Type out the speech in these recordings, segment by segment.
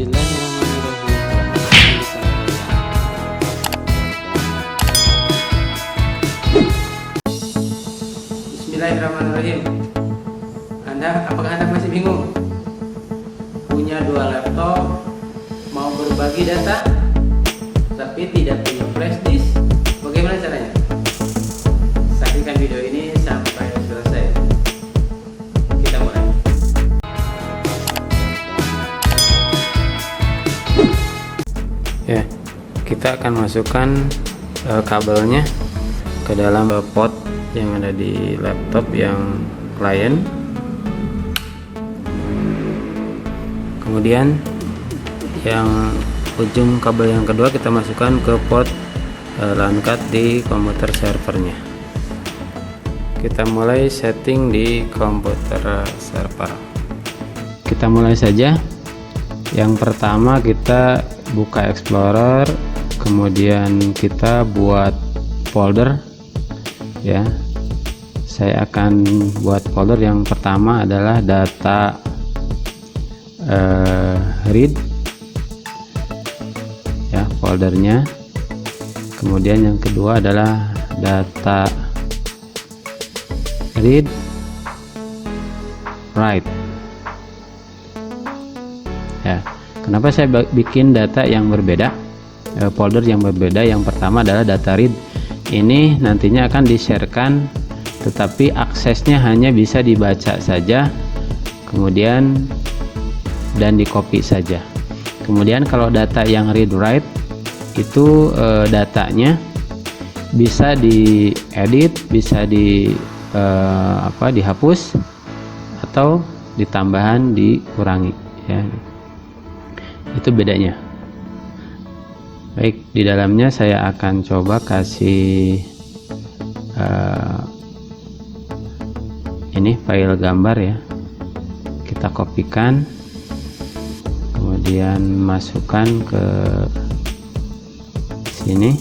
Bismillahirrahmanirrahim. Apakah Anda masih bingung? Punya dua laptop, mau berbagi data, tapi tidak punya flash disk? Bagaimana caranya? Saksikan video ini sampai selesai. Kita mulai. Ya, kita akan masukkan kabelnya ke dalam port yang ada di laptop yang klien. Kemudian yang ujung kabel yang kedua kita masukkan ke port LAN card di komputer servernya. Kita mulai setting di komputer server. Kita mulai saja. Yang pertama kita buka Explorer, kemudian kita buat folder. Ya, saya akan buat folder yang pertama adalah data read, ya, foldernya. Kemudian yang kedua adalah data read write. Ya, kenapa saya bikin data yang berbeda, folder yang berbeda? Yang pertama adalah data read. Ini nantinya akan di-sharekan, tetapi aksesnya hanya bisa dibaca saja, kemudian dan di copy saja. Kemudian kalau data yang read write itu datanya bisa diedit, bisa dihapus atau ditambahan, dikurangi, ya. Itu bedanya. Baik, di dalamnya saya akan coba kasih ini file gambar, ya. Kita kopikan, kemudian masukkan ke sini,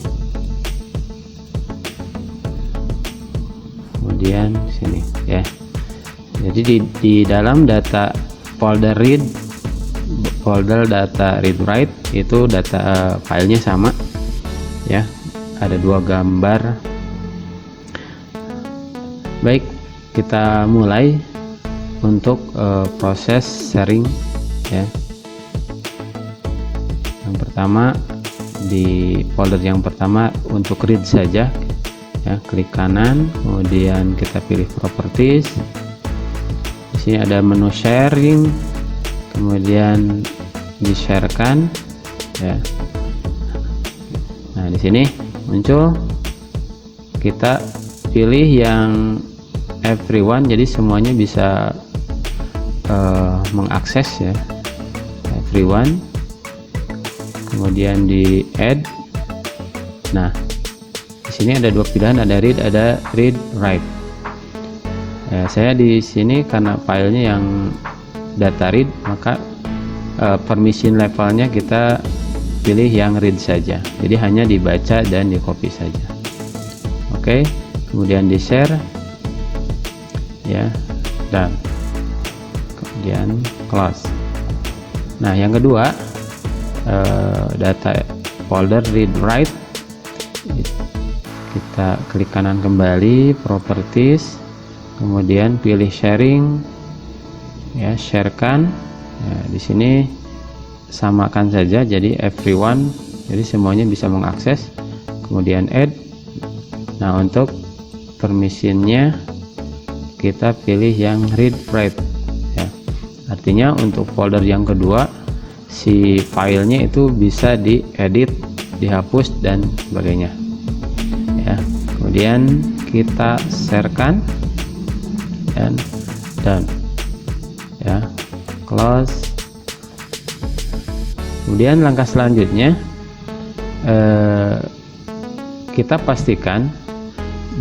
kemudian sini, ya. Jadi di dalam data folder read, folder data read write itu data filenya sama, ya, ada dua gambar. Baik, kita mulai untuk proses sharing, ya. Yang pertama di folder yang pertama untuk read saja, ya, klik kanan, kemudian kita pilih properties. Di sini ada menu sharing, kemudian di-sharekan, ya. Nah, di sini muncul, kita pilih yang everyone, jadi semuanya bisa mengakses, ya, everyone. Kemudian di add. Nah, di sini ada dua pilihan, ada read, ada read write. Ya, saya di sini karena filenya yang data read, maka permission levelnya kita pilih yang read saja, jadi hanya dibaca dan di copy saja. Oke, kemudian di share, ya, dan kemudian close. Nah, yang kedua data folder read write, kita klik kanan kembali, properties, kemudian pilih sharing, ya, sharekan. Ya, di sini samakan saja jadi everyone, jadi semuanya bisa mengakses. Kemudian add. Nah, untuk permissionnya kita pilih yang read write, ya. Artinya untuk folder yang kedua si filenya itu bisa diedit, dihapus dan sebagainya, ya. Kemudian kita sharekan dan done, ya, close. Kemudian langkah selanjutnya kita pastikan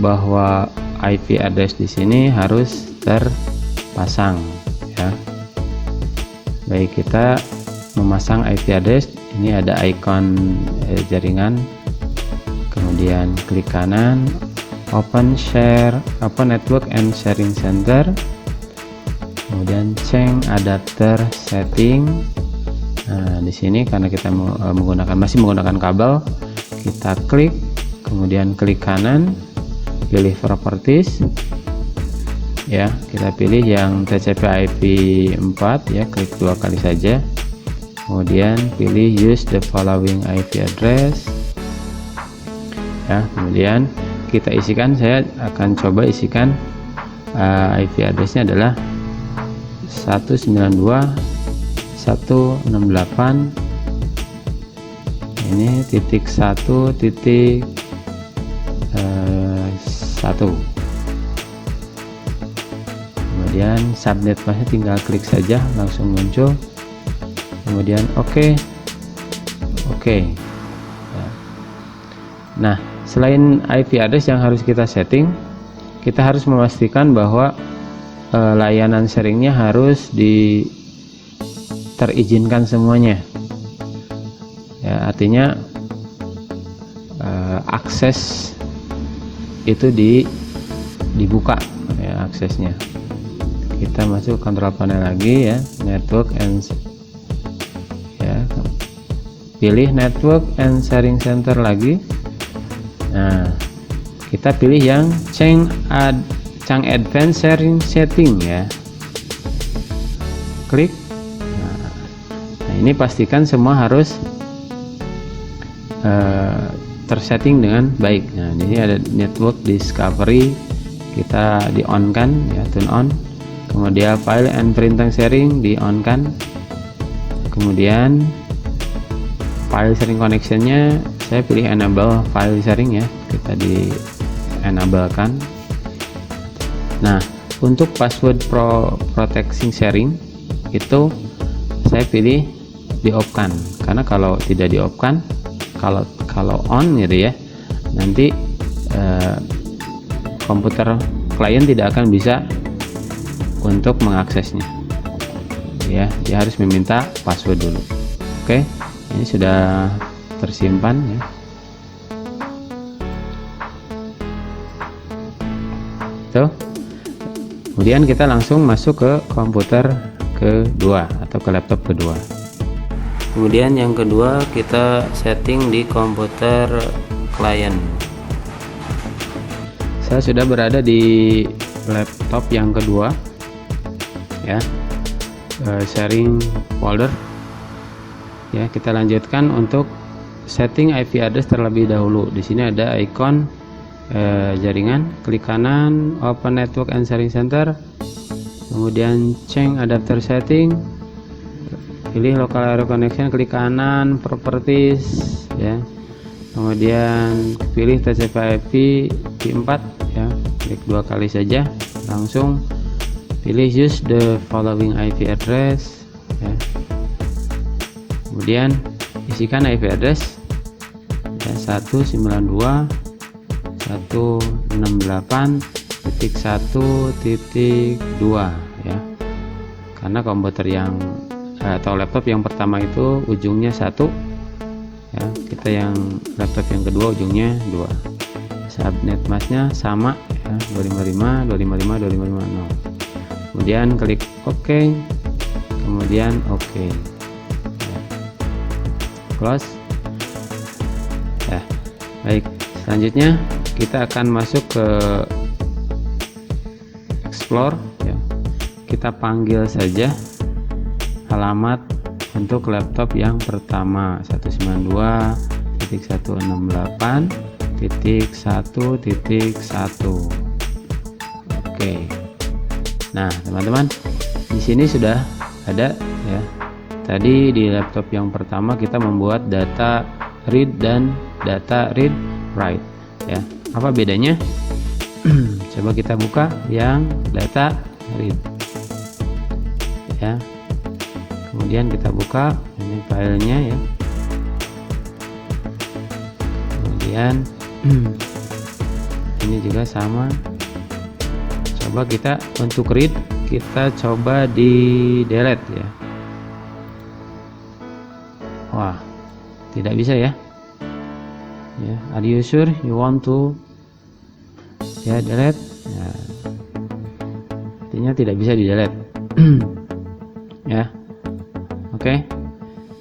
bahwa IP address di sini harus terpasang, ya. Baik, kita memasang IP address. Ini ada icon jaringan, kemudian klik kanan, open network and sharing center, kemudian change adapter setting. Nah, di sini karena kita masih menggunakan kabel, kita klik, kemudian klik kanan, pilih properties ya, kita pilih yang TCP/IP 4 ya, klik 2 kali saja, kemudian pilih use the following IP address ya, kemudian kita isikan, saya akan coba isikan IP addressnya adalah 192.168 ini .1.1. Kemudian subnet masknya tinggal klik saja, langsung muncul, kemudian oke. Nah, selain IP address yang harus kita setting, kita harus memastikan bahwa layanan sharingnya harus terizinkan semuanya ya, artinya akses itu dibuka ya, aksesnya. Kita masuk control panel lagi ya, network and ya, pilih network and sharing center lagi. Nah, kita pilih yang Chang Advanced Sharing Setting ya, klik. Nah, ini pastikan semua harus tersetting dengan baik. Nah, ini ada network discovery, kita di on kan ya, turn on. Kemudian file and printing sharing di on kan, kemudian file sharing connectionnya saya pilih enable file sharing ya, kita di enable kan. Nah, untuk password protection sharing itu saya pilih di off kan, karena kalau tidak di off kan, kalau on gitu ya, nanti komputer klien tidak akan bisa untuk mengaksesnya ya, dia harus meminta password dulu. Oke, ini sudah tersimpan ya. Tuh. Kemudian kita langsung masuk ke komputer kedua atau ke laptop kedua. Kemudian yang kedua kita setting di komputer klien. Saya sudah berada di laptop yang kedua ya, sharing folder ya. Kita lanjutkan untuk setting IP address terlebih dahulu. Di sini ada icon jaringan, klik kanan, open network and sharing center, kemudian change adapter setting, pilih local area connection, klik kanan, properties ya, kemudian pilih TCP/IP 4 ya, klik 2 kali saja, langsung pilih use the following IP address ya. Kemudian isikan IP address ya, 192.168.1.2 ya, karena komputer yang atau laptop yang pertama itu ujungnya 1 ya, kita yang laptop yang kedua ujungnya 2. Subnet masknya sama ya, 255.255.255.0. Kemudian klik OK, kemudian OK ya. Close ya. Baik, selanjutnya kita akan masuk ke Explore ya. Kita panggil saja alamat untuk laptop yang pertama 192.168.1.1. Oke. Nah, teman-teman, di sini sudah ada ya. Tadi di laptop yang pertama kita membuat data read dan data read write ya. Apa bedanya? Coba kita buka yang data read ya. Kemudian kita buka ini filenya ya. Kemudian ini juga sama. Coba kita untuk read, kita coba di delete ya. Wah, tidak bisa ya. Ya, are you sure you want to ya delete ya, artinya tidak bisa di delete ya. Oke,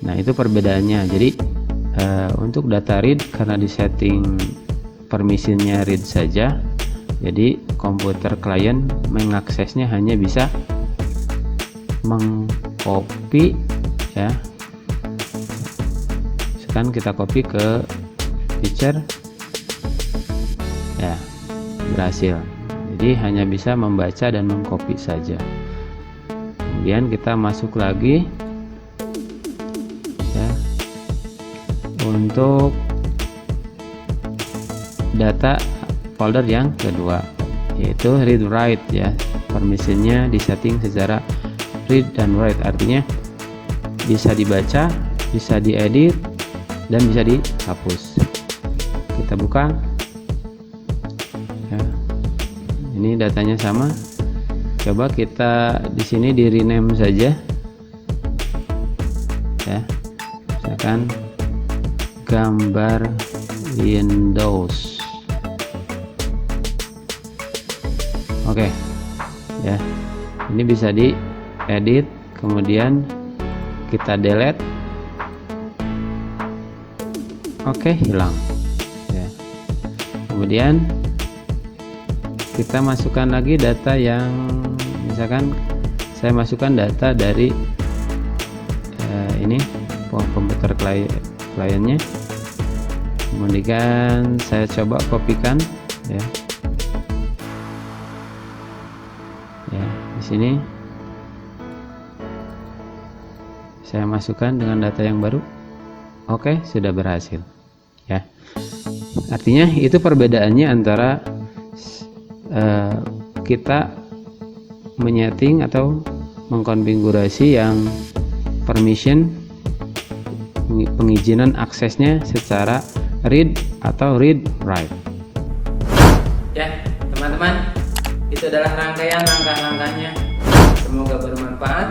Nah, itu perbedaannya. Jadi untuk data read karena disetting permisinya read saja, jadi komputer klien mengaksesnya hanya bisa mengcopy ya. Sekarang kita copy ke picture ya, berhasil. Jadi hanya bisa membaca dan mengcopy saja. Kemudian kita masuk lagi ya, untuk data folder yang kedua, yaitu read write ya. Permisinya disetting secara read dan write, artinya bisa dibaca, bisa diedit, dan bisa dihapus. Kita buka ya. Ini datanya sama. Coba kita di sini di rename saja ya, misalkan gambar Windows. Oke ya, ini bisa diedit, kemudian kita delete. Oke, hilang ya. Kemudian kita masukkan lagi data yang, misalkan saya masukkan data dari ini komputer kliennya, kemudian saya coba kopikan ya. Ya, di sini saya masukkan dengan data yang baru. Oke, sudah berhasil ya. Artinya itu perbedaannya antara kita menyeting atau mengkonfigurasi yang permission, pengizinan aksesnya secara read atau read write. Ya teman-teman, itu adalah rangkaian langkah-langkahnya. Semoga bermanfaat.